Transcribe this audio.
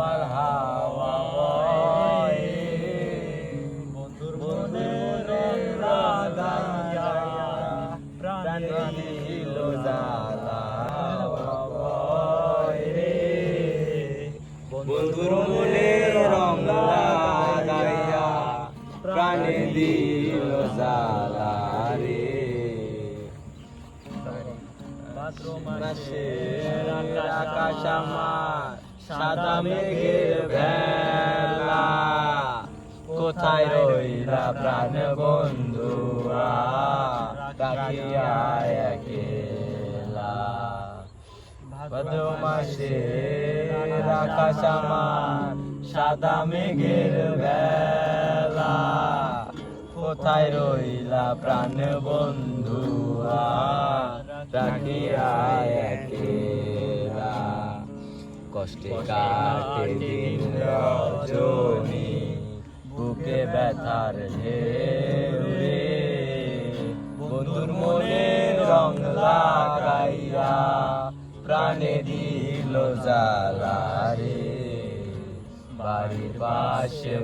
আবার হাওয়া বয় বন্ধুর মনে রং লাগাইয়া প্রাণে দিল জ্বালা বন্ধুর মনে রং লাগাইয়া প্রাণে দিল জ্বালা রে ভাদ্র মাসের আকাশ আমার সাদা মেঘের ভেলা কোথায় রইলা প্রাণ বন্ধুয়া রাখিয়া একলা ভাদ্র মাসের আকাশ আমার সাদা মেঘের ভেলা কোথায় রইলা প্রাণ বন্ধুয়া রাখিয়া একলা কষ্টে কাটে দিন রজনী বুকে ব্যথার ঢেউ রে বন্ধুর মনে রং লাগাইয়া প্রাণে দিল জ্বালা রে বাড়ির পাশে